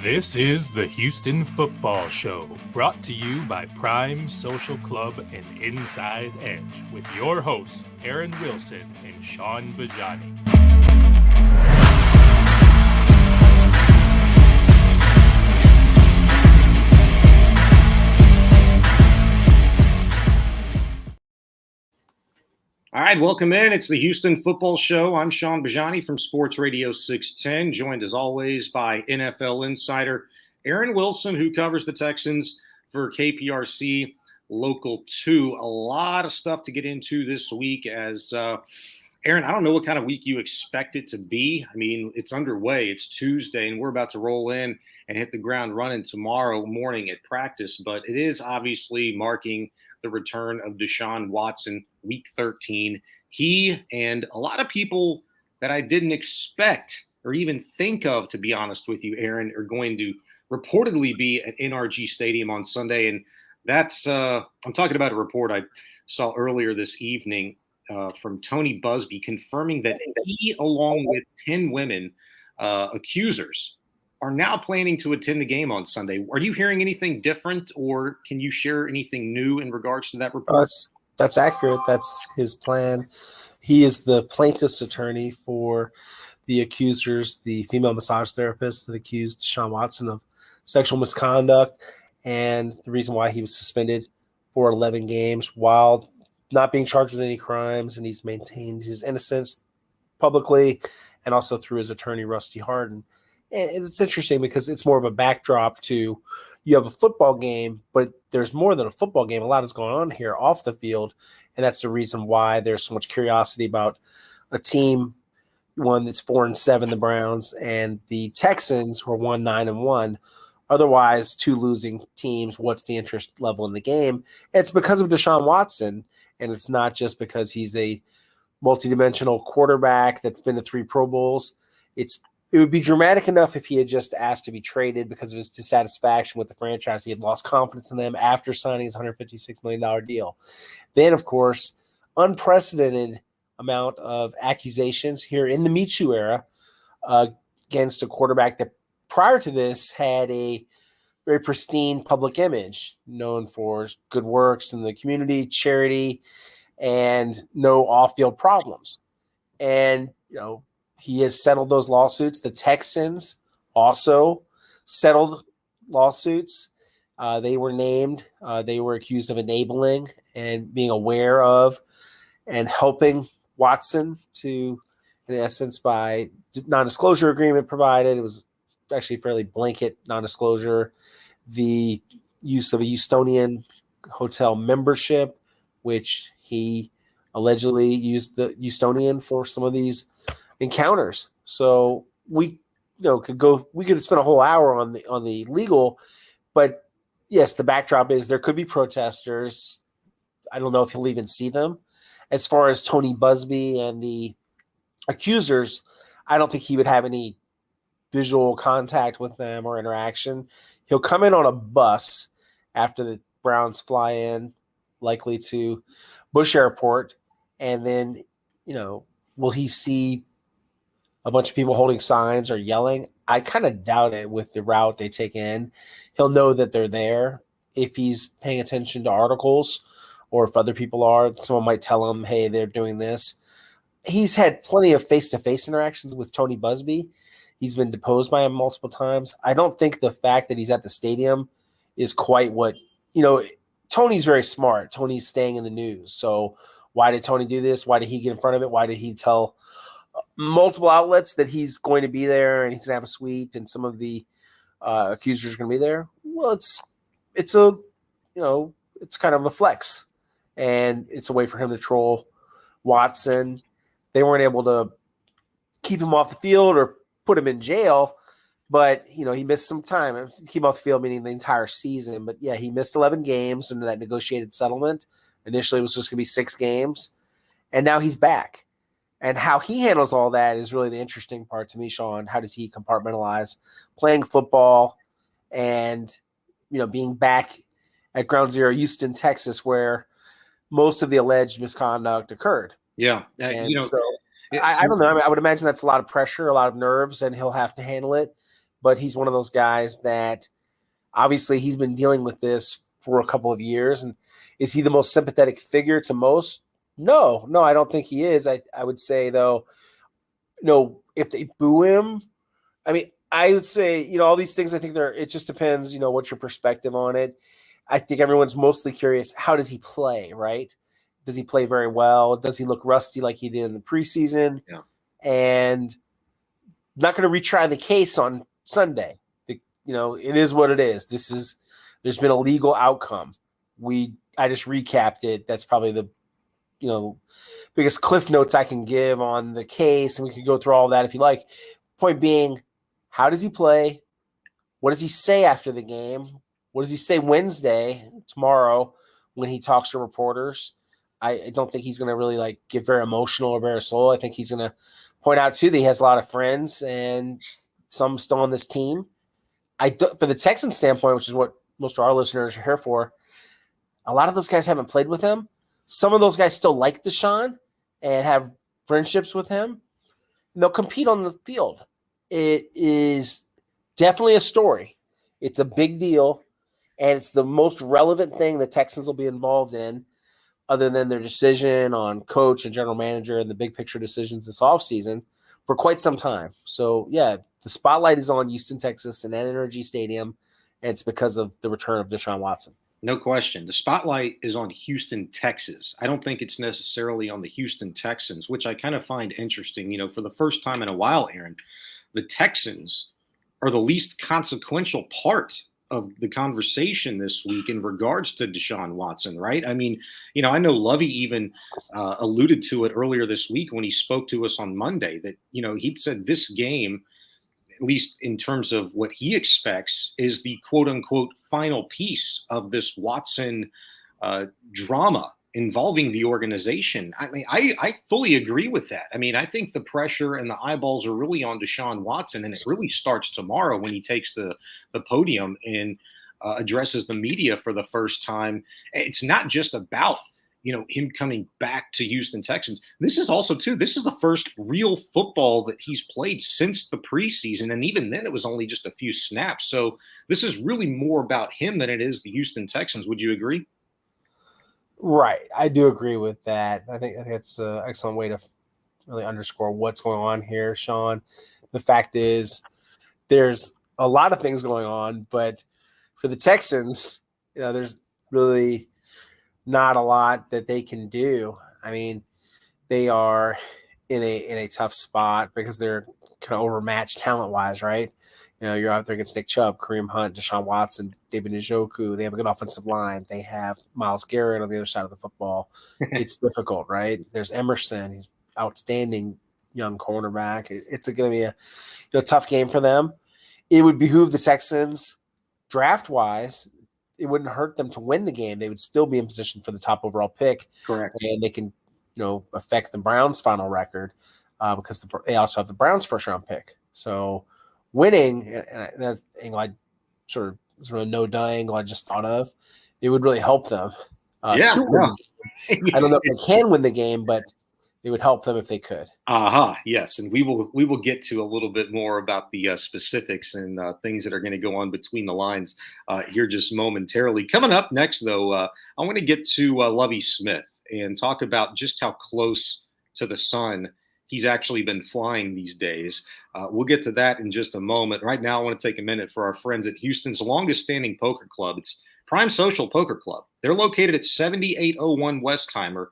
This is the Houston Football Show, brought to you by Prime Social Club and Inside Edge, with your hosts, Aaron Wilson and Sean Bajani. All right, welcome in. It's the Houston Football Show. I'm Sean Bajani from Sports Radio 610, joined as always by NFL insider Aaron Wilson, who covers the Texans for KPRC Local 2. A lot of stuff to get into this week as, Aaron, I don't know what kind of week you expect it to be. I mean, it's underway. It's Tuesday, and we're about to roll in and hit the ground running tomorrow morning at practice. But it is obviously marking the return of Deshaun Watson, Week 13. He and a lot of people that I didn't expect or even think of, to be honest with you, Aaron, are going to reportedly be at NRG Stadium on Sunday. And that's I'm talking about a report I saw earlier this evening from Tony Busby confirming that he, along with 10 women accusers, are now planning to attend the game on Sunday. Are you hearing anything different, or can you share anything new in regards to that report? That's accurate. That's his plan. He is the plaintiff's attorney for the accusers, the female massage therapist that accused Deshaun Watson of sexual misconduct, and the reason why he was suspended for 11 games while not being charged with any crimes, and he's maintained his innocence publicly and also through his attorney, Rusty Hardin. And it's interesting because it's more of a backdrop to you have a football game, but there's more than a football game. A lot is going on here off the field, and that's the reason why there's so much curiosity about a team, one that's 4-7, the Browns, and the Texans, who are 9-1. Otherwise, two losing teams. What's the interest level in the game? It's because of Deshaun Watson, and it's not just because he's a multidimensional quarterback that's been to 3 Pro Bowls. It would be dramatic enough if he had just asked to be traded because of his dissatisfaction with the franchise. He had lost confidence in them after signing his $156 million deal. Then, of course, unprecedented amount of accusations here in the Me Too era against a quarterback that prior to this had a very pristine public image, known for good works in the community, charity, and no off-field problems. And, he has settled those lawsuits. The Texans also settled lawsuits. They were named. They were accused of enabling and being aware of and helping Watson to, in essence, by non-disclosure agreement provided. It was actually fairly blanket non-disclosure. The use of a Houstonian hotel membership, which he allegedly used the Houstonian for some of these encounters. So we could spend a whole hour on the legal, but yes, the backdrop is there could be protesters. I don't know if he'll even see them. As far as Tony Busby and the accusers, I don't think he would have any visual contact with them or interaction. He'll come in on a bus after the Browns fly in, likely to Bush Airport, and then, will he see a bunch of people holding signs or yelling? I kind of doubt it with the route they take in. He'll know that they're there. If he's paying attention to articles or if other people are, someone might tell him, hey, they're doing this. He's had plenty of face-to-face interactions with Tony Busby. He's been deposed by him multiple times. I don't think the fact that he's at the stadium is quite what, Tony's very smart. Tony's staying in the news. So why did Tony do this? Why did he get in front of it? Why did he tell multiple outlets that he's going to be there and he's going to have a suite and some of the accusers are going to be there? Well, it's kind of a flex, and it's a way for him to troll Watson. They weren't able to keep him off the field or put him in jail, but he missed some time. Keep him off the field meaning the entire season, but yeah, he missed 11 games under that negotiated settlement. Initially, it was just going to be 6 games, and now he's back. And how he handles all that is really the interesting part to me, Sean. How does he compartmentalize playing football and, being back at Ground Zero, Houston, Texas, where most of the alleged misconduct occurred? Yeah. I don't know. I would imagine that's a lot of pressure, a lot of nerves, and he'll have to handle it. but he's one of those guys that obviously he's been dealing with this for a couple of years. And is he the most sympathetic figure to most? No, I don't think he is. I would say, though, if they boo him, I mean, I would say, all these things, I think it just depends, what's your perspective on it. I think everyone's mostly curious, how does he play, right? Does he play very well? Does he look rusty like he did in the preseason? Yeah. And not going to retry the case on Sunday. It is what it is. There's been a legal outcome. I just recapped it. That's probably the, biggest cliff notes I can give on the case. And we could go through all that if you like. Point being, how does he play? What does he say after the game? What does he say Wednesday, tomorrow, when he talks to reporters? I don't think he's going to really get very emotional or bare soul. I think he's going to point out too that he has a lot of friends and some still on this team. For the Texans standpoint, which is what most of our listeners are here for, a lot of those guys haven't played with him. Some of those guys still like Deshaun and have friendships with him. And they'll compete on the field. It is definitely a story. It's a big deal, and it's the most relevant thing the Texans will be involved in, other than their decision on coach and general manager and the big picture decisions this offseason, for quite some time. So, yeah, the spotlight is on Houston, Texas, and NRG Stadium, and it's because of the return of Deshaun Watson. No question. The spotlight is on Houston, Texas. I don't think it's necessarily on the Houston Texans, which I kind of find interesting. For the first time in a while, Aaron, the Texans are the least consequential part of the conversation this week in regards to Deshaun Watson, right? I mean, I know Lovey even alluded to it earlier this week when he spoke to us on Monday that, he'd said this game, at least in terms of what he expects, is the quote unquote final piece of this Watson drama involving the organization. I mean, I fully agree with that. I mean, I think the pressure and the eyeballs are really on Deshaun Watson, and it really starts tomorrow when he takes the podium and addresses the media for the first time. It's not just about, him coming back to Houston Texans. This is also, too, this is the first real football that he's played since the preseason. And even then, it was only just a few snaps. So this is really more about him than it is the Houston Texans. Would you agree? Right. I do agree with that. I think that's an excellent way to really underscore what's going on here, Sean. The fact is, there's a lot of things going on, but for the Texans, there's really not a lot that they can do. I mean, they are in a tough spot because they're kind of overmatched talent-wise, right? You're out there against Nick Chubb, Kareem Hunt, Deshaun Watson, David Njoku. They have a good offensive line. They have Myles Garrett on the other side of the football. It's difficult, right? There's Emerson. He's outstanding young cornerback. It's going to be a tough game for them. It would behoove the Texans draft-wise. It wouldn't hurt them to win the game. They would still be in position for the top overall pick. Correct. And they can, affect the Browns' final record because they also have the Browns' first-round pick. So winning, and that's angle I sort of no-duh angle I just thought of, it would really help them to win the game. I don't know if they can win the game, but it would help them if they could. Yes, and we will get to a little bit more about the specifics and things that are going to go on between the lines here just momentarily. Coming up next, though, I want to get to Lovie Smith and talk about just how close to the sun he's actually been flying these days. We'll get to that in just a moment. Right now, I want to take a minute for our friends at Houston's longest-standing poker club. It's Prime Social Poker Club. They're located at 7801 Westheimer.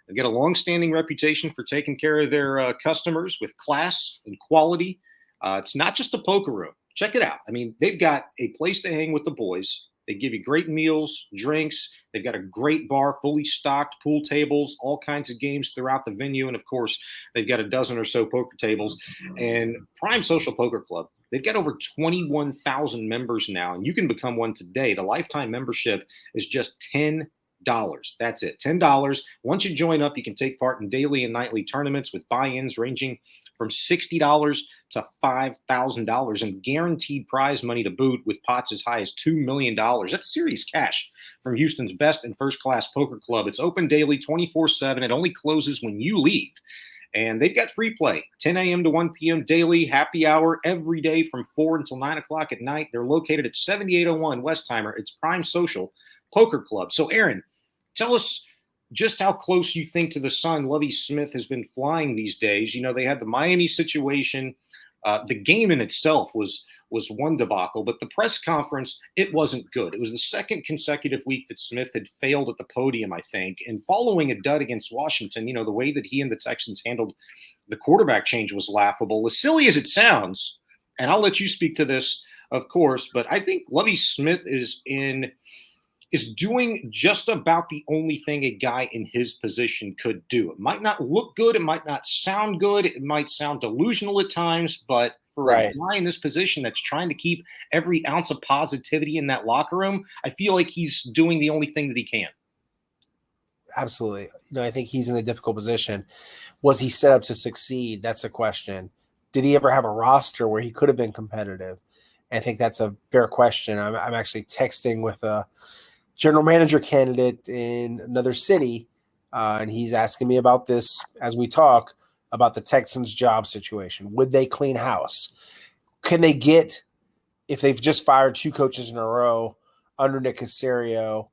They've got a long-standing reputation for taking care of their customers with class and quality. It's not just a poker room. Check it out. I mean, they've got a place to hang with the boys. They give you great meals, drinks. They've got a great bar, fully stocked, pool tables, all kinds of games throughout the venue. And, of course, they've got a dozen or so poker tables. And Prime Social Poker Club, they've got over 21,000 members now, and you can become one today. The lifetime membership is just $10. That's it, $10. Once you join up, you can take part in daily and nightly tournaments with buy-ins ranging from $60 to $5,000 and guaranteed prize money to boot, with pots as high as $2 million. That's serious cash from Houston's best and first-class poker club. It's open daily 24/7. It only closes when you leave. And they've got free play, 10 a.m. to 1 p.m. daily, happy hour every day from 4 until 9 o'clock at night. They're located at 7801 Westheimer. It's Prime Social Poker Club. So, Aaron, tell us just how close you think to the sun Lovie Smith has been flying these days. You know, they had the Miami situation. The game in itself was one debacle, but the press conference, it wasn't good. It was the second consecutive week that Smith had failed at the podium, I think. And following a dud against Washington, you know, the way that he and the Texans handled the quarterback change was laughable. As silly as it sounds, and I'll let you speak to this, of course, but I think Lovie Smith is doing just about the only thing a guy in his position could do. It might not look good. It might not sound good. It might sound delusional at times, but for a guy in this position that's trying to keep every ounce of positivity in that locker room, I feel like he's doing the only thing that he can. Absolutely. You know, I think he's in a difficult position. Was he set up to succeed? That's a question. Did he ever have a roster where he could have been competitive? I think that's a fair question. I'm actually texting with a general manager candidate in another city, and he's asking me about this as we talk about the Texans' job situation. Would they clean house? Can they get, if they've just fired 2 coaches in a row under Nick Caserio,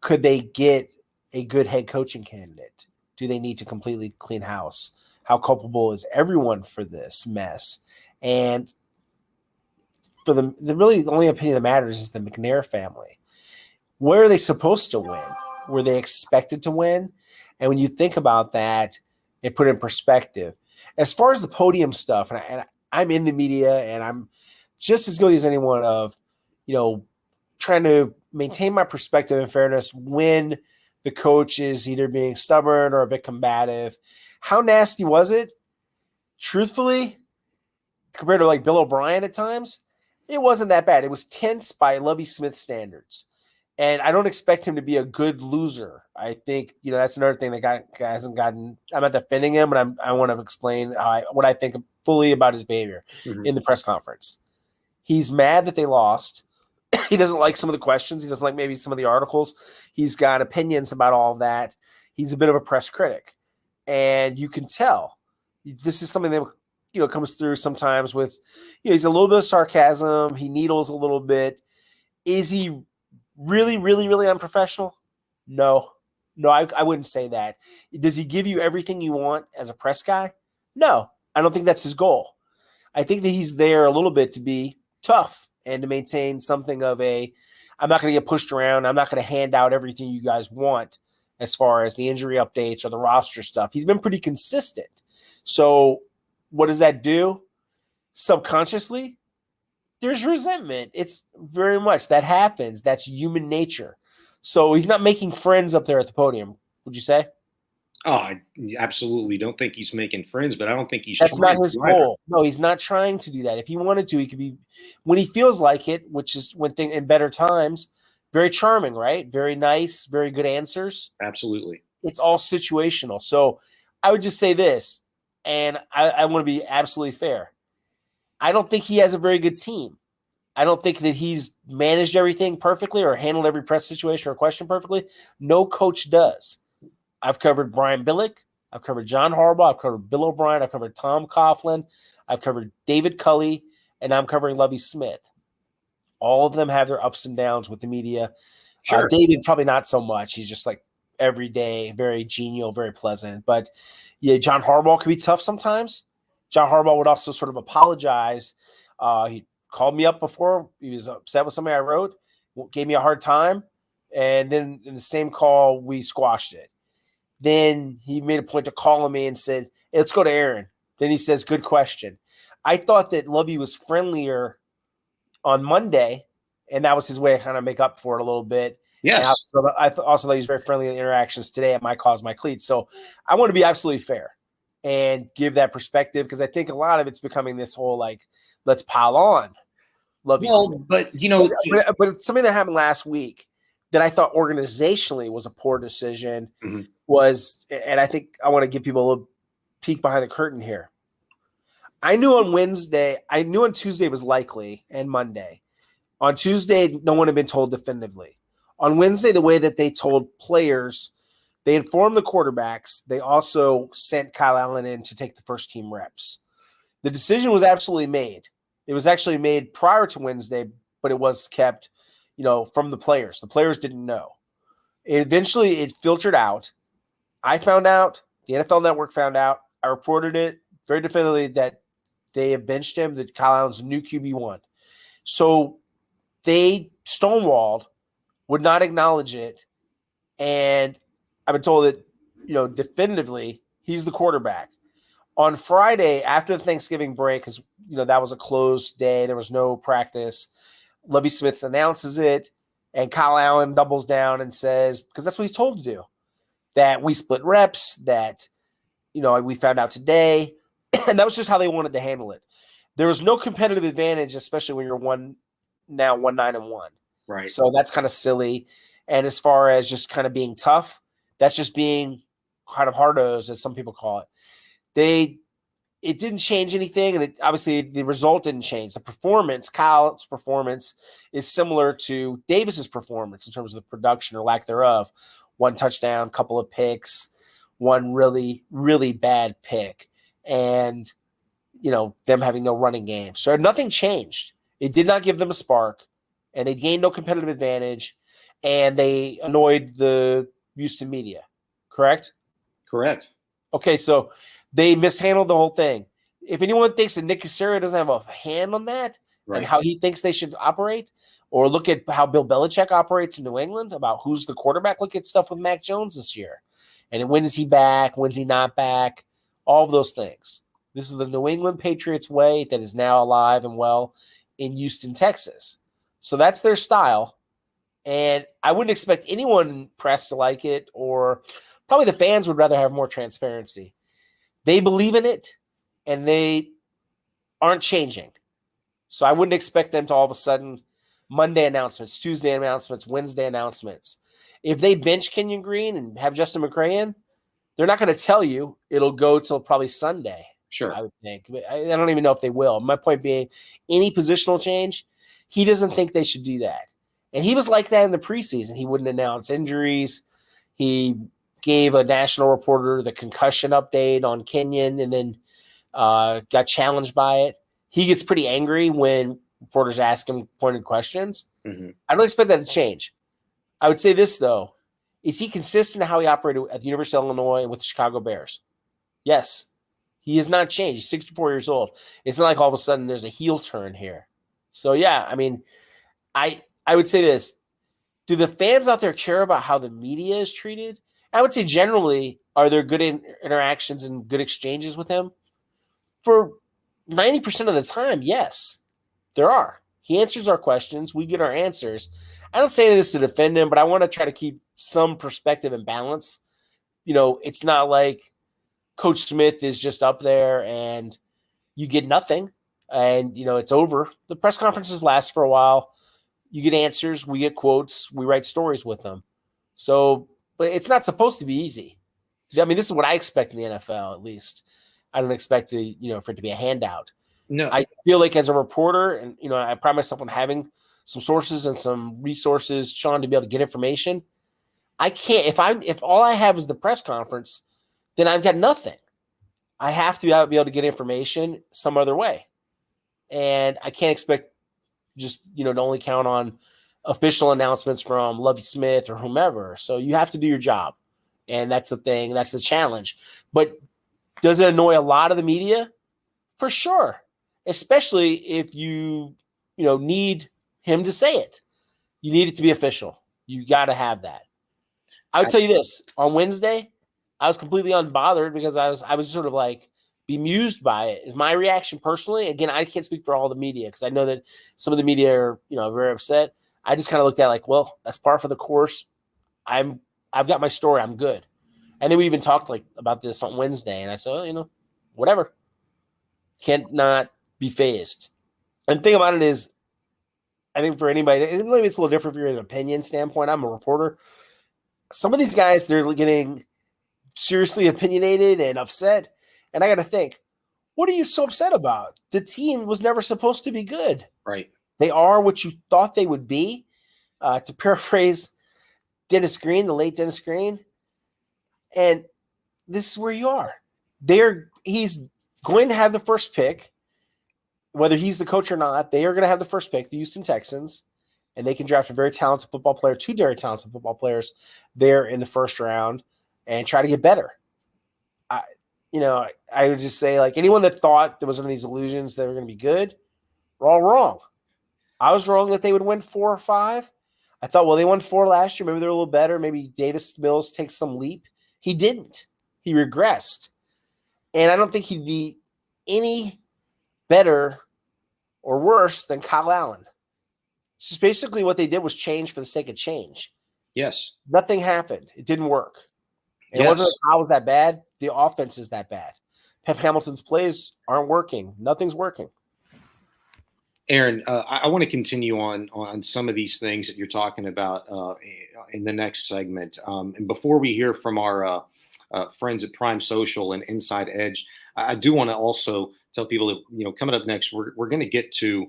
could they get a good head coaching candidate? Do they need to completely clean house? How culpable is everyone for this mess? And for the really the only opinion that matters is the McNair family. Where are they supposed to win? Were they expected to win? And when you think about that and put it in perspective, as far as the podium stuff, and I'm in the media and I'm just as guilty as anyone of, you know, trying to maintain my perspective and fairness when the coach is either being stubborn or a bit combative. How nasty was it? Truthfully, compared to like Bill O'Brien at times, it wasn't that bad. It was tense by Lovie Smith standards. And I don't expect him to be a good loser. I think, you know, that's another thing that hasn't gotten – I'm not defending him, but I want to explain what I think fully about his behavior in the press conference. He's mad that they lost. He doesn't like some of the questions. He doesn't like maybe some of the articles. He's got opinions about all of that. He's a bit of a press critic. And you can tell. This is something that, you know, comes through sometimes with – you know, he's a little bit of sarcasm. He needles a little bit. Is he – really, really, really unprofessional? No, I wouldn't say that. Does he give you everything you want as a press guy? No, I don't think that's his goal. I think that he's there a little bit to be tough and to maintain something of a, I'm not going to get pushed around. I'm not going to hand out everything you guys want as far as the injury updates or the roster stuff. He's been pretty consistent. So what does that do? Subconsciously, there's resentment. It's very much that happens. That's human nature. So he's not making friends up there at the podium, would you say? Oh, I absolutely don't think he's making friends, but I don't think he's That's not his goal. No, he's not trying to do that. If he wanted to, he could be, when he feels like it, which is when thing in better times, very charming, right? Very nice, very good answers. Absolutely. It's all situational. So I would just say this, and I want to be absolutely fair. I don't think he has a very good team. I don't think that he's managed everything perfectly or handled every press situation or question perfectly. No coach does. I've covered Brian Billick. I've covered John Harbaugh. I've covered Bill O'Brien. I've covered Tom Coughlin. I've covered David Culley. And I'm covering Lovie Smith. All of them have their ups and downs with the media. Sure. David, probably not so much. He's just like every day, very genial, very pleasant. But yeah, John Harbaugh can be tough sometimes. John Harbaugh would also sort of apologize. He called me up before. He was upset with something I wrote, gave me a hard time. And then in the same call, we squashed it. Then he made a point to calling me and said, hey, let's go to Aaron. Then he says, good question. I thought that Lovie was friendlier on Monday, and that was his way to kind of make up for it a little bit. Yes. So I also thought he was very friendly in the interactions today at My Cause, My Cleats. So I want to be absolutely fair and give that perspective, because I think a lot of it's becoming this whole like, let's pile on Lovie Smith. But you know, but something that happened last week that I thought organizationally was a poor decision was, and I think I want to give people a little peek behind the curtain here. I knew on Tuesday was likely and Monday. On Tuesday, no one had been told definitively. On Wednesday, the way that they told players They informed the quarterbacks. They also sent Kyle Allen in to take the first team reps. The decision was absolutely made. It was actually made prior to Wednesday, but it was kept, from the players. The players didn't know. Eventually, it filtered out. I found out. The NFL Network found out. I reported it very definitively that they have benched him, that Kyle Allen's the new QB1. So they stonewalled, would not acknowledge it, and I've been told that, definitively, he's the quarterback. On Friday, after the Thanksgiving break, because, that was a closed day, there was no practice, Lovie Smith announces it, and Kyle Allen doubles down and says, because that's what he's told to do, that we split reps, that, we found out today, and that was just how they wanted to handle it. There was no competitive advantage, especially when you're 1-9-1. Right. So that's kind of silly. And as far as just kind of being tough, that's just being kind of hard-nosed, as some people call it. It didn't change anything, and obviously the result didn't change. The performance, Kyle's performance, is similar to Davis's performance in terms of the production or lack thereof. 1 touchdown, couple of picks, 1 really, really bad pick, and them having no running game. So nothing changed. It did not give them a spark, and they gained no competitive advantage, and they annoyed the Houston media. Correct? Correct. Okay, so they mishandled the whole thing. If anyone thinks that Nick Caserio doesn't have a hand on that and how he thinks they should operate, or look at how Bill Belichick operates in New England about who's the quarterback, look at stuff with Mac Jones this year. And when is he back? When's he not back? All of those things. This is the New England Patriots way that is now alive and well in Houston, Texas. So that's their style. And I wouldn't expect anyone in press to like it, or probably the fans would rather have more transparency. They believe in it, and they aren't changing. So I wouldn't expect them to all of a sudden Monday announcements, Tuesday announcements, Wednesday announcements. If they bench Kenyon Green and have Justin McCray in, they're not going to tell you. It'll go till probably Sunday. Sure. I would think. I don't even know if they will. My point being, any positional change, he doesn't think they should do that. And he was like that in the preseason. He wouldn't announce injuries. He gave a national reporter the concussion update on Kenyon and then got challenged by it. He gets pretty angry when reporters ask him pointed questions. Mm-hmm. I don't expect that to change. I would say this, though. Is he consistent in how he operated at the University of Illinois and with the Chicago Bears? Yes. He has not changed. He's 64 years old. It's not like all of a sudden there's a heel turn here. So, yeah, I mean, I would say this. Do the fans out there care about how the media is treated? I would say generally, are there good interactions and good exchanges with him? For 90% of the time, yes, there are. He answers our questions. We get our answers. I don't say this to defend him, but I want to try to keep some perspective and balance. It's not like Coach Smith is just up there and you get nothing and, it's over. The press conferences last for a while. You get answers. We get quotes. We write stories with them. So, but it's not supposed to be easy. I mean, this is what I expect in the NFL, at least. I don't expect to, for it to be a handout. No, I feel like as a reporter, and I pride myself on having some sources and some resources, Sean, to be able to get information. I can't if all I have is the press conference, then I've got nothing. I have to be able to get information some other way, and I can't expect just to only count on official announcements from Lovie Smith or whomever. So you have to do your job, and that's the thing. That's the challenge. But does it annoy a lot of the media? For sure. Especially if you need him to say it. You need it to be official. You got to have that. I would tell you this. On Wednesday, I was completely unbothered because I was sort of like bemused by it. Is my reaction personally? Again, I can't speak for all the media because I know that some of the media are very upset. I just kind of looked at it like, well, that's par for the course. I've got my story. I'm good. And then we even talked about this on Wednesday, and I said, well, whatever. Can't not be phased. And the thing about it is, I think for anybody, maybe it's a little different if you're in an opinion standpoint. I'm a reporter. Some of these guys, they're getting seriously opinionated and upset. And I got to think, what are you so upset about? The team was never supposed to be good. Right. They are what you thought they would be. To paraphrase Dennis Green, the late Dennis Green, And this is where you are. He's going to have the first pick, whether he's the coach or not. They are going to have the first pick, the Houston Texans, and they can draft a very talented football player, two very talented football players there in the first round, and try to get better. I would just say, like, anyone that thought there was one of these illusions that were going to be good, we're all wrong. I was wrong that they would win 4 or 5. I thought, well, they won 4 last year. Maybe they're a little better. Maybe Davis Mills takes some leap. He didn't. He regressed. And I don't think he'd be any better or worse than Kyle Allen. It's just basically what they did was change for the sake of change. Yes. Nothing happened. It didn't work. And yes. It wasn't that Kyle was that bad. The offense is that bad. Pep Hamilton's plays aren't working. Nothing's working. Aaron, I want to continue on some of these things that you're talking about in the next segment. And before we hear from our friends at Prime Social and Inside Edge, I do want to also tell people that, coming up next, we're going to get to,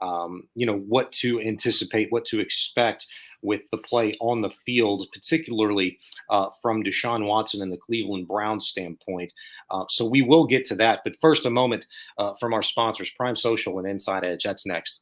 what to anticipate, what to expect with the play on the field, particularly from Deshaun Watson and the Cleveland Browns standpoint. So we will get to that. But first, a moment from our sponsors, Prime Social and Inside Edge. That's next.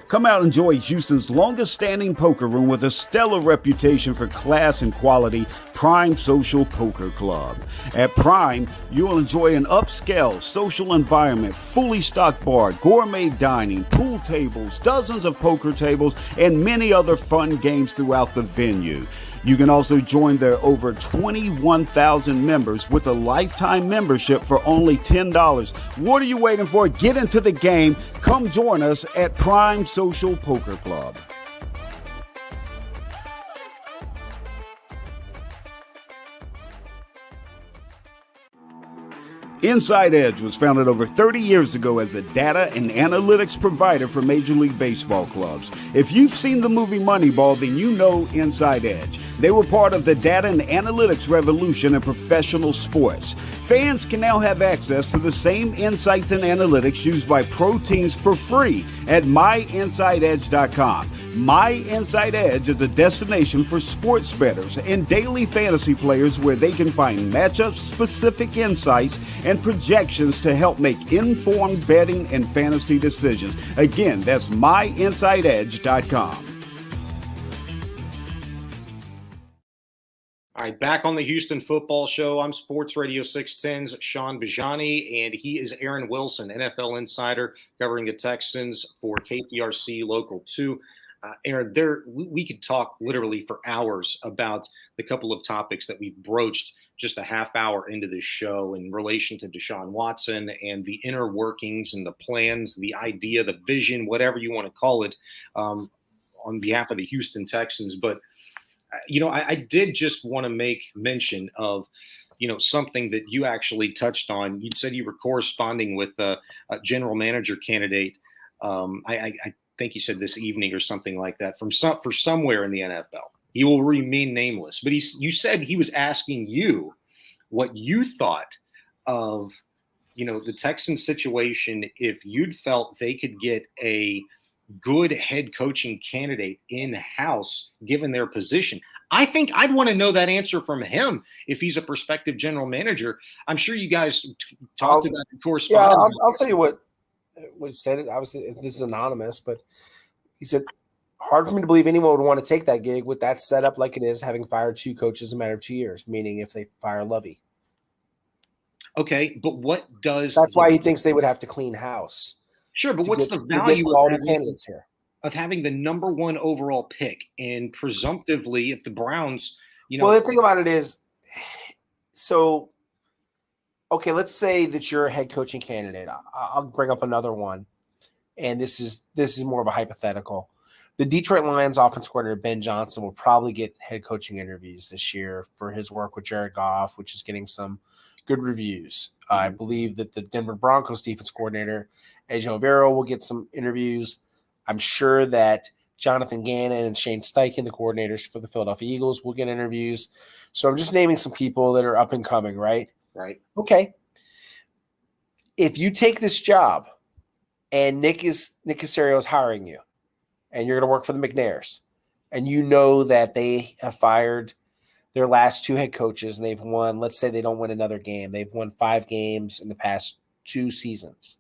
Come out and enjoy Houston's longest-standing poker room with a stellar reputation for class and quality, Prime Social Poker Club. At Prime, you'll enjoy an upscale social environment, fully stocked bar, gourmet dining, pool tables, dozens of poker tables, and many other fun games throughout the venue. You can also join their over 21,000 members with a lifetime membership for only $10. What are you waiting for? Get into the game. Come join us at Prime Social Poker Club. Inside Edge was founded over 30 years ago as a data and analytics provider for Major League Baseball clubs. If you've seen the movie Moneyball, then you know Inside Edge. They were part of the data and analytics revolution in professional sports. Fans can now have access to the same insights and analytics used by pro teams for free at myinsideedge.com. My Inside Edge is a destination for sports bettors and daily fantasy players where they can find matchup-specific insights and projections to help make informed betting and fantasy decisions. Again, that's myinsideedge.com. All right, back on the Houston Football Show. I'm Sports Radio 610's Sean Bajani, and he is Aaron Wilson, NFL insider covering the Texans for KPRC Local 2. Aaron, we could talk literally for hours about the couple of topics that we've broached just a half hour into this show in relation to Deshaun Watson and the inner workings and the plans, the idea, the vision, whatever you want to call it, on behalf of the Houston Texans. But, I did just want to make mention of, something that you actually touched on. You said you were corresponding with a general manager candidate. I think you said this evening or something like that for somewhere in the NFL. He will remain nameless, but you said he was asking you what you thought of, the Texans situation if you'd felt they could get a good head coaching candidate in-house given their position. I think I'd want to know that answer from him if he's a prospective general manager. I'm sure you guys talked about the correspondence. Yeah, I'll tell you what he said. Obviously, this is anonymous, but he said, hard for me to believe anyone would want to take that gig with that setup like it is, having fired 2 coaches in a matter of 2 years, meaning if they fire Lovey. Okay, but what does – That's why he thinks they would have to clean house. Sure, but what's the value of having the number 1 overall pick? And presumptively, if the Browns, Well, the thing about it is, so, okay, let's say that you're a head coaching candidate. I'll bring up another one, and this is more of a hypothetical. The Detroit Lions offensive coordinator, Ben Johnson, will probably get head coaching interviews this year for his work with Jared Goff, which is getting some good reviews. I believe that the Denver Broncos defense coordinator, Ejiro Evero, will get some interviews. I'm sure that Jonathan Gannon and Shane Steichen, the coordinators for the Philadelphia Eagles, will get interviews. So I'm just naming some people that are up and coming, right? Right. Okay. If you take this job and Nick Caserio is hiring you and you're going to work for the McNairs and you know that they have fired their last 2 head coaches, and they've won, let's say they don't win another game. They've won 5 games in the past 2 seasons.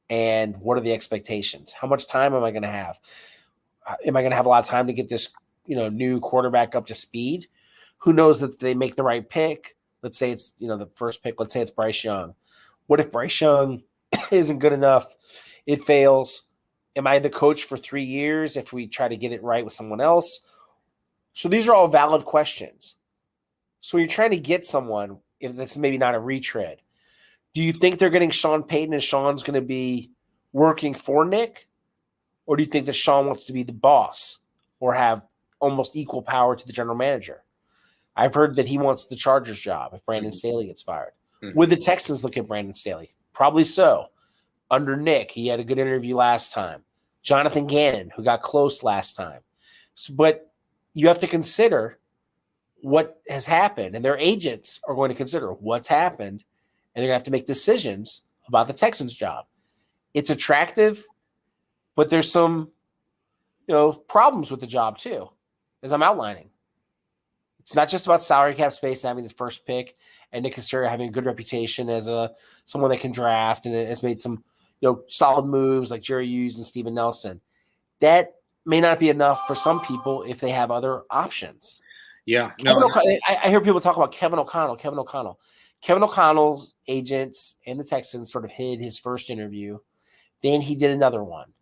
And what are the expectations? How much time am I going to have? Am I going to have a lot of time to get this, new quarterback up to speed? Who knows that they make the right pick? Let's say it's, the first pick. Let's say it's Bryce Young. What if Bryce Young isn't good enough? It fails. Am I the coach for 3 years if we try to get it right with someone else? So these are all valid questions. So you're trying to get someone, if that's maybe not a retread. Do you think they're getting Sean Payton and Sean's going to be working for Nick? Or do you think that Sean wants to be the boss or have almost equal power to the general manager? I've heard that he wants the Chargers job if Brandon Staley gets fired. Would the Texans look at Brandon Staley? Probably so. Under Nick, he had a good interview last time. Jonathan Gannon, who got close last time. But you have to consider what has happened, and their agents are going to consider what's happened, and they're going to have to make decisions about the Texans job. It's attractive, but there's some, problems with the job too, as I'm outlining. It's not just about salary cap space and having the first pick, and Nick Caserio having a good reputation as someone that can draft and has made some, solid moves like Jerry Hughes and Steven Nelson. That may not be enough for some people if they have other options. Yeah. I hear people talk about Kevin O'Connell. Kevin O'Connell's agents and the Texans sort of hid his first interview. Then he did another one.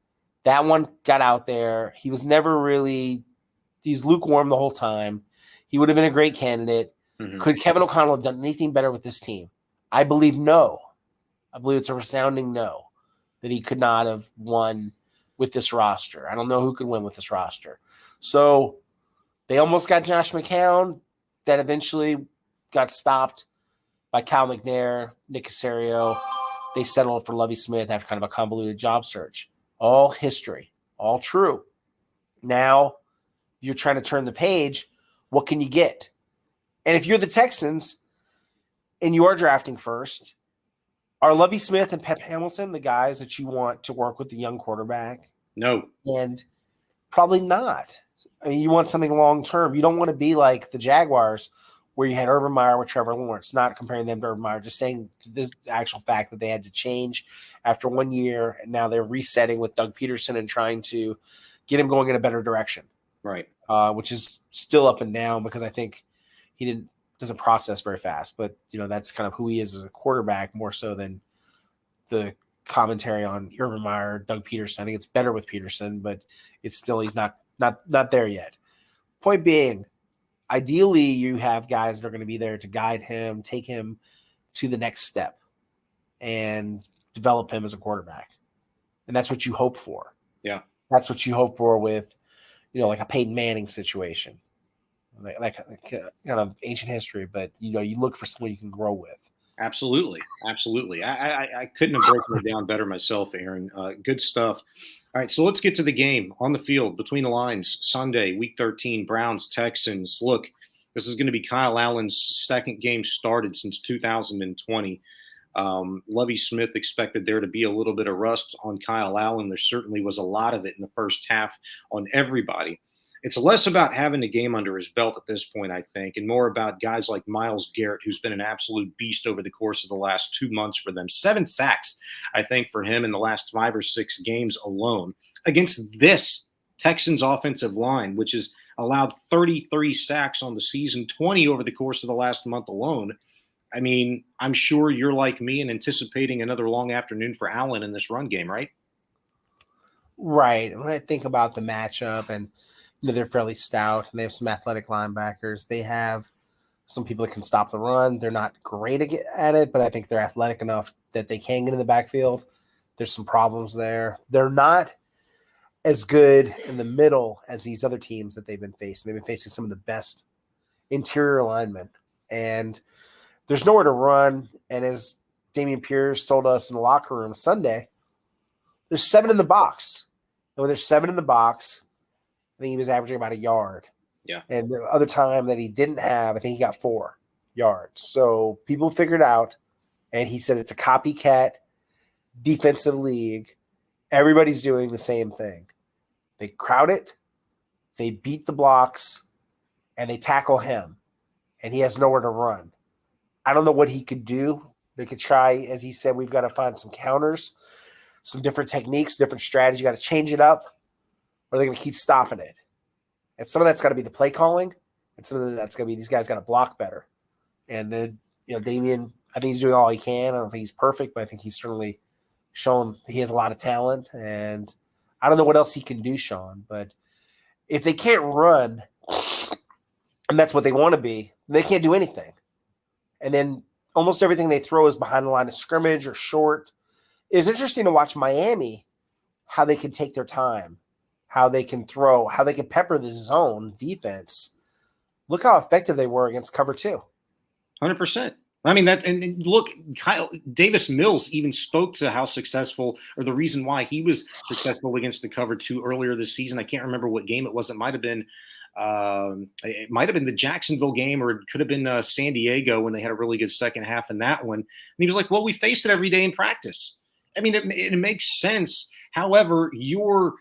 That one got out there. He was never really – he's lukewarm the whole time. He would have been a great candidate. Mm-hmm. Could Kevin O'Connell have done anything better with this team? I believe no. I believe it's a resounding no, that he could not have won with this roster. I don't know who could win with this roster. So they almost got Josh McCown. That eventually got stopped by Kyle McNair, Nick Caserio. They settled for Lovie Smith after kind of a convoluted job search. All history, all true. Now you're trying to turn the page. What can you get? And if you're the Texans and you are drafting first, are Lovie Smith and Pep Hamilton the guys that you want to work with the young quarterback? No. And probably not. I mean, you want something long-term. You don't want to be like the Jaguars where you had Urban Meyer with Trevor Lawrence, not comparing them to Urban Meyer, just saying the actual fact that they had to change after 1 year, and now they're resetting with Doug Peterson and trying to get him going in a better direction. Right. Which is still up and down because I think he doesn't process very fast. But, that's kind of who he is as a quarterback more so than the commentary on Urban Meyer, Doug Peterson. I think it's better with Peterson, but it's still he's not there yet. Point being, ideally you have guys that are going to be there to guide him, take him to the next step, and develop him as a quarterback. And that's what you hope for. Yeah. That's what you hope for with like a Peyton Manning situation, like kind of ancient history, but you look for someone you can grow with. Absolutely. I couldn't have broken it down better myself, Aaron. Good stuff. All right, so let's get to the game on the field, between the lines, Sunday, Week 13, Browns, Texans. Look, this is going to be Kyle Allen's second game started since 2020. Lovie Smith expected there to be a little bit of rust on Kyle Allen. There certainly was a lot of it in the first half on everybody. It's less about having a game under his belt at this point, I think, and more about guys like Myles Garrett, who's been an absolute beast over the course of the last 2 months for them. 7 sacks, I think, for him in the last 5 or 6 games alone against this Texans offensive line, which has allowed 33 sacks on the season, 20 over the course of the last month alone. I mean, I'm sure you're like me and anticipating another long afternoon for Allen in this run game, right? Right. When I think about the matchup, and they're fairly stout, and they have some athletic linebackers. They have some people that can stop the run. They're not great at it, but I think they're athletic enough that they can get in the backfield. There's some problems there. They're not as good in the middle as these other teams that they've been facing. They've been facing some of the best interior linemen, and there's nowhere to run. And as Dameon Pierce told us in the locker room Sunday, there's 7 in the box. And when there's 7 in the box, I think he was averaging about a yard. Yeah. And the other time that he didn't have, I think he got 4 yards. So people figured out, and he said it's a copycat defensive league. Everybody's doing the same thing. They crowd it, they beat the blocks, and they tackle him. and he has nowhere to run. I don't know what he could do. They could try, as he said, we've got to find some counters, some different techniques, different strategy. You got to change it up, or they're going to keep stopping it. And some of that's got to be the play calling, and some of that's going to be these guys got to block better. And then, Damian, I think he's doing all he can. I don't think he's perfect, but I think he's certainly shown he has a lot of talent. And I don't know what else he can do, Sean. But if they can't run, and that's what they want to be, they can't do anything. And then almost everything they throw is behind the line of scrimmage or short. It's interesting to watch Miami, how they can take their time, how they can throw, how they can pepper the zone defense. Look how effective they were against cover 2. 100%. I mean, and look, Kyle Davis Mills even spoke to how successful, or the reason why he was successful against the cover 2 earlier this season. I can't remember what game it was. It might have been the Jacksonville game, or it could have been San Diego when they had a really good second half in that one. And he was like, well, we face it every day in practice. I mean, it makes sense. However, you're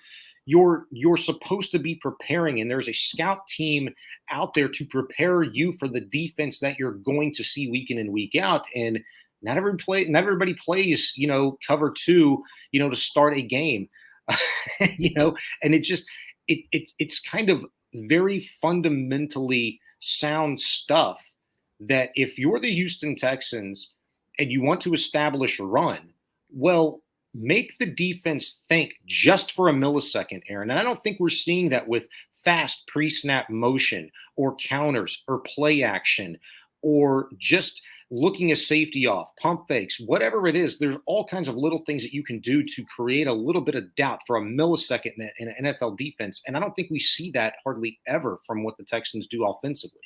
supposed to be preparing, and there's a scout team out there to prepare you for the defense that you're going to see week in and week out. And not everybody plays, cover 2, to start a game, and it's kind of very fundamentally sound stuff that if you're the Houston Texans and you want to establish a run, well, make the defense think just for a millisecond, Aaron. And I don't think we're seeing that with fast pre-snap motion or counters or play action or just looking a safety off, pump fakes, whatever it is. There's all kinds of little things that you can do to create a little bit of doubt for a millisecond in an NFL defense. And I don't think we see that hardly ever from what the Texans do offensively.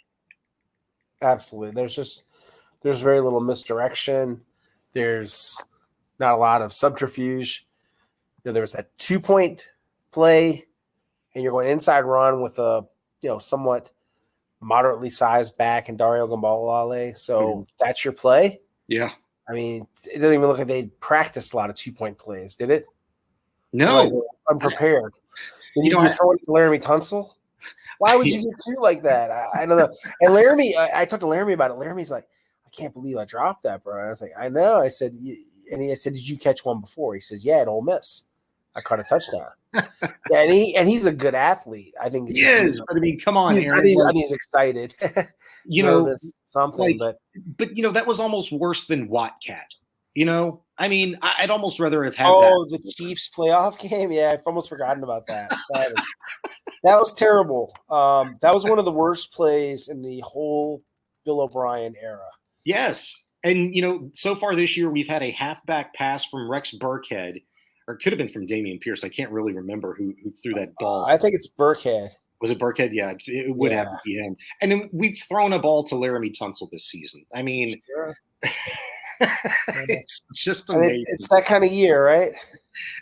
Absolutely. There's very little misdirection. There's not a lot of subterfuge. There was that 2-point play, and you're going inside run with a somewhat moderately sized back and Dario Gambalale. So that's your play. Yeah. I mean, it doesn't even look like they practiced a lot of 2-point plays, did it? No. Like unprepared. Then you throw it to Laramie Tunsil. Why would you get 2 like that? I don't know. And Laramie, I talked to Laramie about it. Laramie's like, I can't believe I dropped that, bro. And I was like, I know. I said, I said, did you catch one before? He says, yeah, at Ole Miss. I caught a touchdown. Yeah, and he's a good athlete. I think he is. But I mean, come on, Aaron. I think he's excited. Something, but that was almost worse than Wattcat. I mean, I'd almost rather have had the Chiefs playoff game. Yeah, I've almost forgotten about that. That was terrible. That was one of the worst plays in the whole Bill O'Brien era. Yes. And, so far this year, we've had a halfback pass from Rex Burkhead, or it could have been from Dameon Pierce. I can't really remember who threw that ball. I think it's Burkhead. Was it Burkhead? Yeah, it would have to be him. And then we've thrown a ball to Laramie Tunsil this season. I mean, sure. It's just amazing. It's that kind of year, right?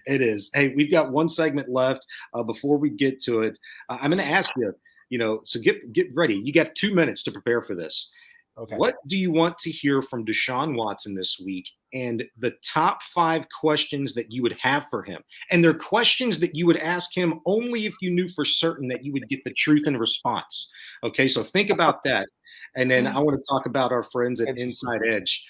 It is. Hey, we've got one segment left. Before we get to it, I'm going to ask you, so get ready. You got 2 minutes to prepare for this. Okay. What do you want to hear from Deshaun Watson this week, and the top 5 questions that you would have for him? And they're questions that you would ask him only if you knew for certain that you would get the truth in response. Okay, so think about that. And then I want to talk about our friends at Inside Edge.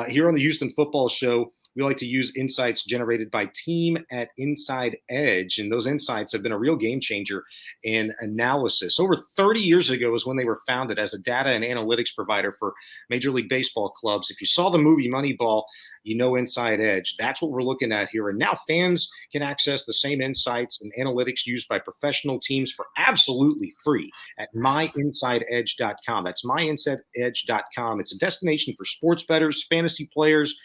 Here on the Houston Football Show, we like to use insights generated by team at Inside Edge, and those insights have been a real game changer in analysis. Over 30 years ago is when they were founded as a data and analytics provider for Major League Baseball clubs. If you saw the movie Moneyball, you know Inside Edge. That's what we're looking at here. And now fans can access the same insights and analytics used by professional teams for absolutely free at myinsideedge.com. That's myinsideedge.com. It's a destination for sports bettors, fantasy players,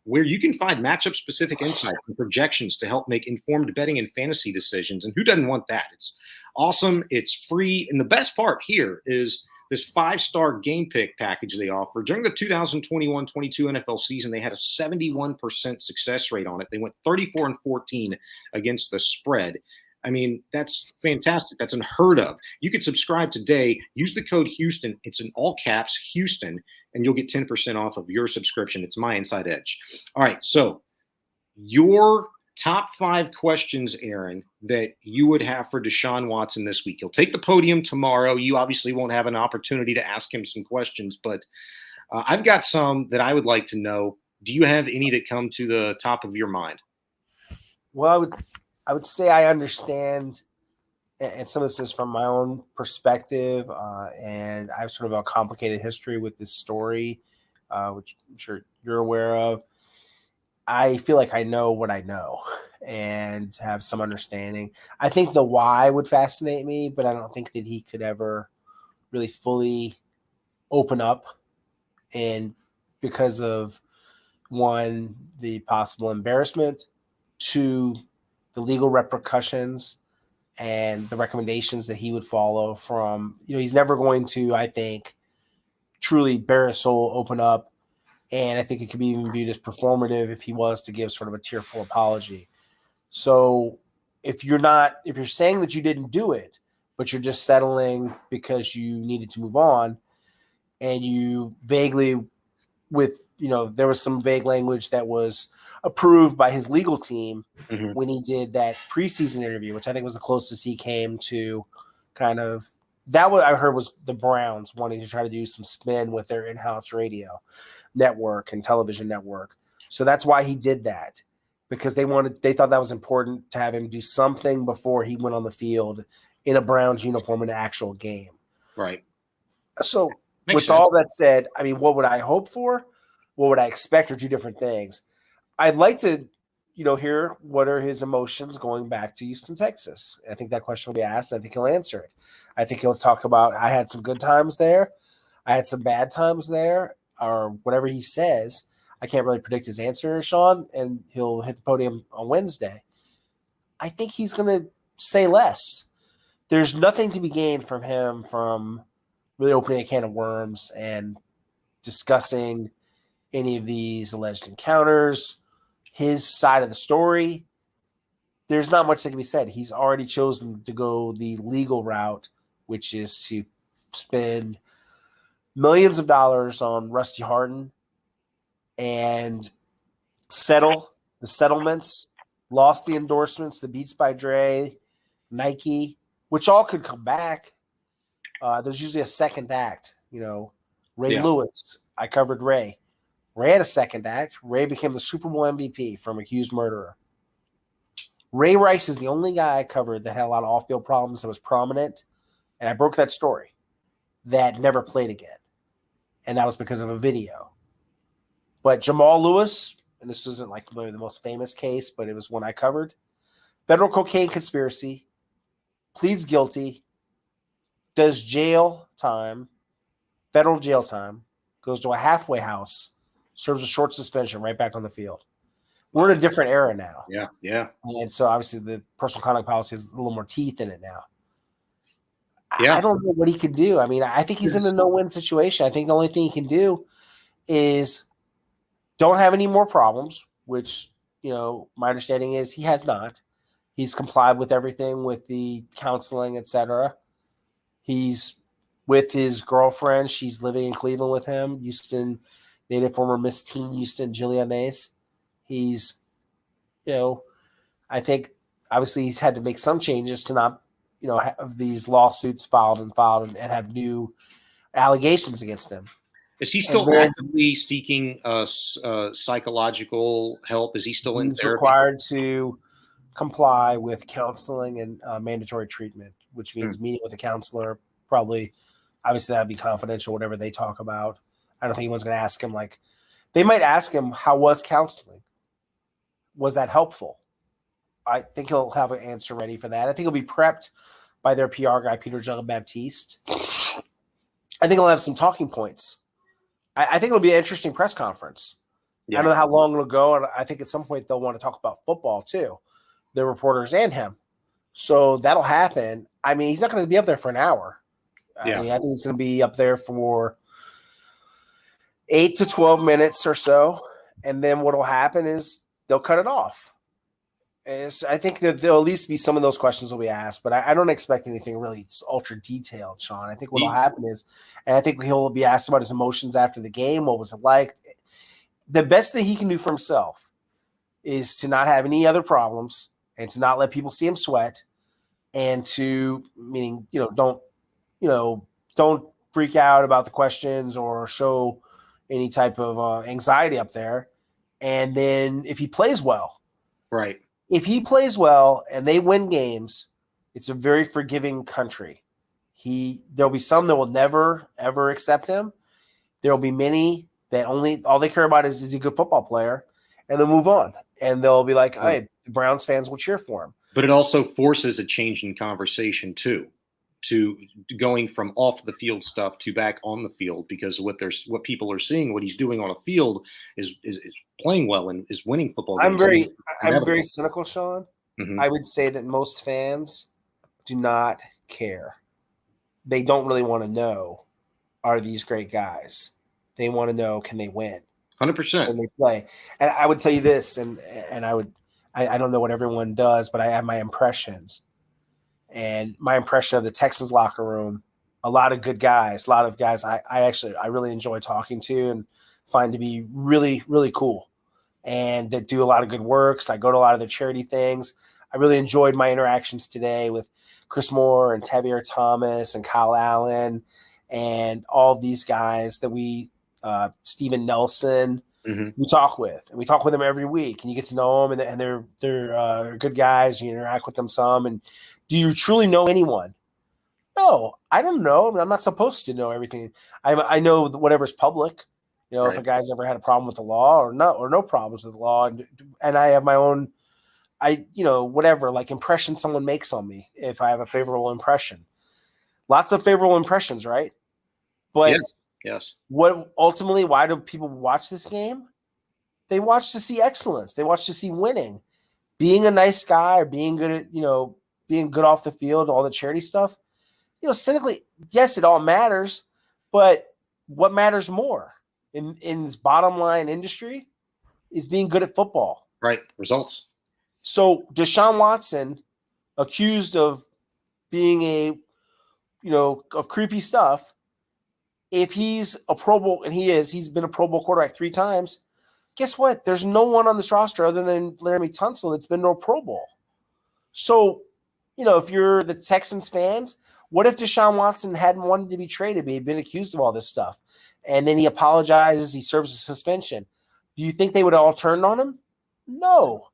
where you can find matchup-specific insights and projections to help make informed betting and fantasy decisions. And who doesn't want that? It's awesome. It's free. And the best part here is this 5-star game pick package they offer. During the 2021-22 NFL season, they had a 71% success rate on it. They went 34-14 against the spread. I mean, that's fantastic. That's unheard of. You can subscribe today. Use the code Houston. It's in all caps, Houston, and you'll get 10% off of your subscription. It's My Inside Edge. All right, so your top 5 questions, Aaron, that you would have for Deshaun Watson this week. He'll take the podium tomorrow. You obviously won't have an opportunity to ask him some questions, but I've got some that I would like to know. Do you have any that come to the top of your mind? Well, I would say I understand, and some of this is from my own perspective, and I have sort of a complicated history with this story, which I'm sure you're aware of. I feel like I know what I know and have some understanding. I think the why would fascinate me, but I don't think that he could ever really fully open up. And because of, one, the possible embarrassment, two, the legal repercussions and the recommendations that he would follow from, he's never going to, I think, truly bare his soul, open up. And I think it could be even viewed as performative if he was to give sort of a tearful apology. So if you're saying that you didn't do it, but you're just settling because you needed to move on, and you vaguely there was some vague language that was approved by his legal team when he did that preseason interview, which I think was the closest he came to kind of that. What I heard was the Browns wanting to try to do some spin with their in-house radio network and television network. So that's why he did that, because they thought that was important to have him do something before he went on the field in a Browns uniform in an actual game. Right. So Makes sense. All that said, I mean, what would I hope for? What would I expect are two different things. I'd like to, hear what are his emotions going back to Houston, Texas. I think that question will be asked. I think he'll answer it. I think he'll talk about, I had some good times there. I had some bad times there, or whatever he says. I can't really predict his answer, Sean, and he'll hit the podium on Wednesday. I think he's going to say less. There's nothing to be gained from him from really opening a can of worms and discussing any of these alleged encounters, his side of the story. There's not much that can be said. He's already chosen to go the legal route, which is to spend millions of dollars on Rusty Hardin and settle the settlements, lost the endorsements, the Beats by Dre, Nike, which all could come back. There's usually a second act. Ray Lewis, I covered Ray. Ray had a second act. Ray became the Super Bowl MVP from accused murderer. Ray Rice is the only guy I covered that had a lot of off-field problems that was prominent, and I broke that story, that never played again. And that was because of a video. But Jamal Lewis, and this isn't like maybe the most famous case, but it was one I covered, federal cocaine conspiracy, pleads guilty, does jail time, federal jail time, goes to a halfway house, serves a short suspension, right back on the field. We're in a different era now. Yeah. And so obviously the personal conduct policy has a little more teeth in it now. Yeah. I don't know what he can do. I mean, I think he's in a no-win situation. I think the only thing he can do is don't have any more problems, which, my understanding is he has not. He's complied with everything with the counseling, et cetera. He's with his girlfriend. She's living in Cleveland with him. Houston native, former Miss Teen Houston, Jillian Mace. He's, I think obviously he's had to make some changes to not, have these lawsuits filed and have new allegations against him. Is he still actively seeking psychological help? Is he still in therapy? He's required to comply with counseling and mandatory treatment, which means meeting with a counselor. Probably, obviously, that would be confidential, whatever they talk about. I don't think anyone's going to ask him. They might ask him, how was counseling? Was that helpful? I think he'll have an answer ready for that. I think he'll be prepped by their PR guy, Peter Jean-Baptiste. I think he'll have some talking points. I think it'll be an interesting press conference. Yeah. I don't know how long it'll go, and I think at some point they'll want to talk about football too, the reporters and him. So that'll happen. I mean, he's not going to be up there for an hour. I think he's going to be up there for 8 to 12 minutes or so, and then what will happen is they'll cut it off. I think that there'll at least be some of those questions will be asked, but I don't expect anything really ultra detailed, Sean. I think what will happen is, and I think he'll be asked about his emotions after the game. What was it like? The best thing he can do for himself is to not have any other problems and to not let people see him sweat, and to meaning don't freak out about the questions or show any type of anxiety up there. And then if he plays well, right. If he plays well and they win games, it's a very forgiving country. There'll be some that will never, ever accept him. There'll be many that all they care about is he a good football player, and they'll move on. And they'll be like, hey, Browns fans will cheer for him. But it also forces a change in conversation too, to going from off the field stuff to back on the field, because what people are seeing, what he's doing on a field is playing well and is winning football games. I'm very cynical, Sean. Mm-hmm. I would say that most fans do not care. They don't really want to know, are these great guys? They want to know, can they win? 100%. When they play. And I would tell you this, and I don't know what everyone does, but I have my impressions. And my impression of the Texans locker room, a lot of good guys, a lot of guys I really enjoy talking to and find to be really, really cool, and that do a lot of good works. I go to a lot of their charity things. I really enjoyed my interactions today with Chris Moore and Tavierre Thomas and Kyle Allen and all of these guys that Steven Nelson, we talk with. And we talk with them every week, and you get to know them, and they're good guys. You interact with them some. And do you truly know anyone? No, I don't know. I mean, I'm not supposed to know everything. I know whatever's public. Right. If a guy's ever had a problem with the law or no problems with the law, and I have my own, whatever, like impression someone makes on me if I have a favorable impression. Lots of favorable impressions, right? But yes. Why do people watch this game? They watch to see excellence. They watch to see winning. Being a nice guy, or being good at, being good off the field, all the charity stuff. Cynically, yes, it all matters, but what matters more in this bottom line industry is being good at football. Right. Results. So Deshaun Watson, accused of being of creepy stuff, if he's a Pro Bowl, and he's been a Pro Bowl quarterback 3 times, guess what? There's no one on this roster other than Laramie Tunsil that's been to a Pro Bowl. So, if you're the Texans fans, what if Deshaun Watson hadn't wanted to be traded, but he'd been accused of all this stuff, and then he apologizes, he serves a suspension? Do you think they would all turn on him? No.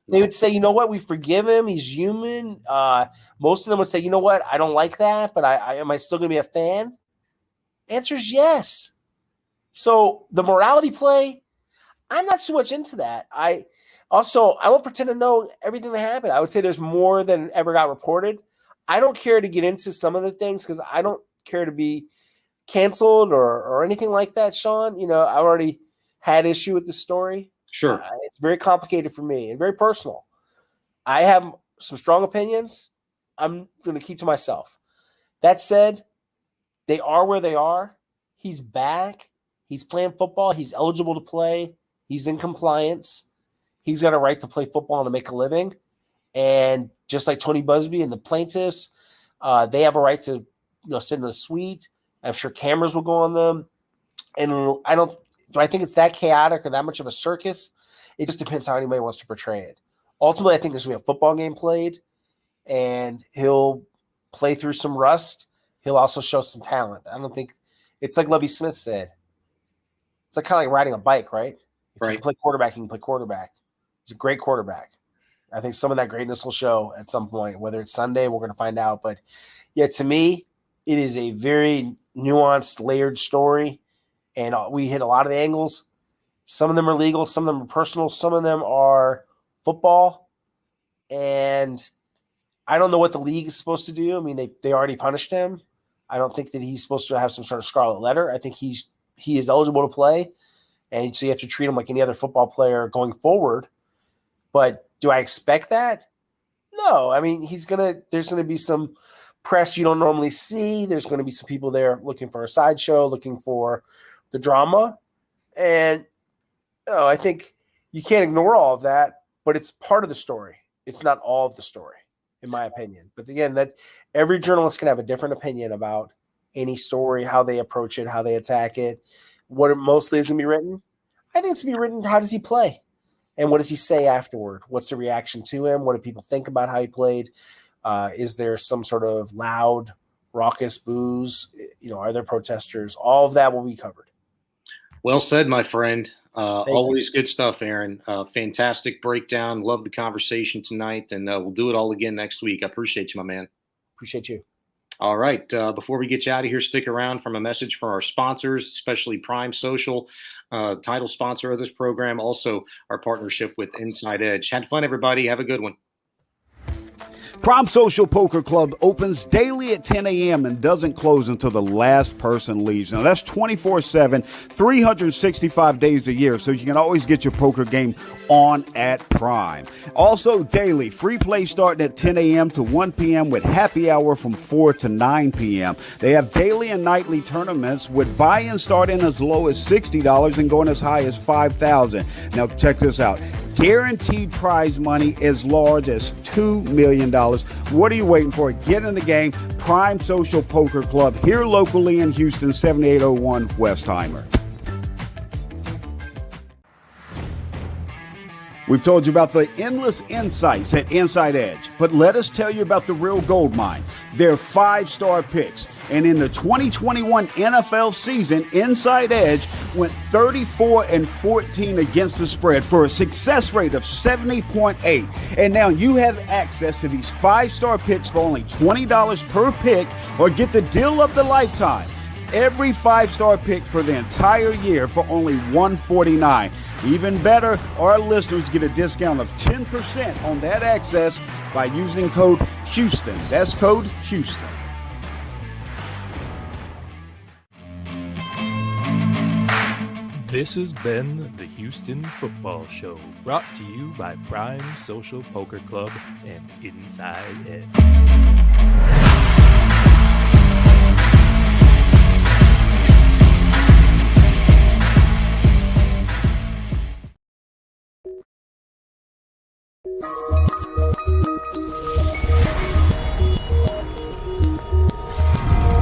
They would say, you know what, we forgive him. He's human. Most of them would say, you know what, I don't like that, but am I still going to be a fan? Answer is yes. So the morality play, I'm not too much into that. I won't pretend to know everything that happened. I would say there's more than ever got reported. I don't care to get into some of the things because I don't care to be canceled or anything like that, Sean. I already had issue with the story. Sure. It's very complicated for me and very personal. I have some strong opinions. I'm going to keep to myself. That said, they are where they are. He's back. He's playing football. He's eligible to play. He's in compliance. He's got a right to play football and to make a living. And just like Tony Busby and the plaintiffs, they have a right to sit in a suite. I'm sure cameras will go on them. And do I think it's that chaotic or that much of a circus? It just depends how anybody wants to portray it. Ultimately, I think there's going to be a football game played, and he'll play through some rust. He'll also show some talent. I don't think it's like Lovie Smith said. It's like kind of like riding a bike, right? If you can play quarterback, you can play quarterback. He's a great quarterback. I think some of that greatness will show at some point. Whether it's Sunday, we're going to find out. But yeah, to me, it is a very nuanced, layered story. And we hit a lot of the angles. Some of them are legal. Some of them are personal. Some of them are football. And I don't know what the league is supposed to do. I mean, they already punished him. I don't think that he's supposed to have some sort of scarlet letter. I think he is eligible to play. And so you have to treat him like any other football player going forward. But do I expect that? No. I mean, there's going to be some press you don't normally see. There's going to be some people there looking for a sideshow, looking for the drama. And I think you can't ignore all of that, but it's part of the story. It's not all of the story, in my opinion. But again, that every journalist can have a different opinion about any story, how they approach it, how they attack it, what it mostly is going to be written. I think it's going to be written, how does he play? And what does he say afterward? What's the reaction to him? What do people think about how he played? Is there some sort of loud, raucous boos? Are there protesters? All of that will be covered. Well said, my friend. Always good stuff, Aaron. Fantastic breakdown. Love the conversation tonight, and we'll do it all again next week. I appreciate you, my man. Appreciate you. All right. Before we get you out of here, stick around from a message from our sponsors, especially Prime Social, title sponsor of this program. Also, our partnership with Inside Edge. Had fun, everybody. Have a good one. Prime Social Poker Club opens daily at 10 a.m. and doesn't close until the last person leaves. Now, that's 24/7, 365 days a year, so you can always get your poker game on at Prime. Also, daily, free play starting at 10 a.m. to 1 p.m. with happy hour from 4 to 9 p.m. They have daily and nightly tournaments with buy-in starting as low as $60 and going as high as $5,000. Now, check this out. Guaranteed prize money as large as $2 million. What are you waiting for? Get in the game. Prime Social Poker Club here locally in Houston, 7801 Westheimer. We've told you about the endless insights at Inside Edge, but let us tell you about the real gold mine. They're 5-star picks. And in the 2021 NFL season, Inside Edge went 34-14 against the spread for a success rate of 70.8. And now you have access to these 5-star picks for only $20 per pick, or get the deal of the lifetime. Every 5-star pick for the entire year for only $149. Even better, our listeners get a discount of 10% on that access by using code Houston. That's code Houston. This has been the Houston Football Show, brought to you by Prime Social Poker Club and Inside Edge.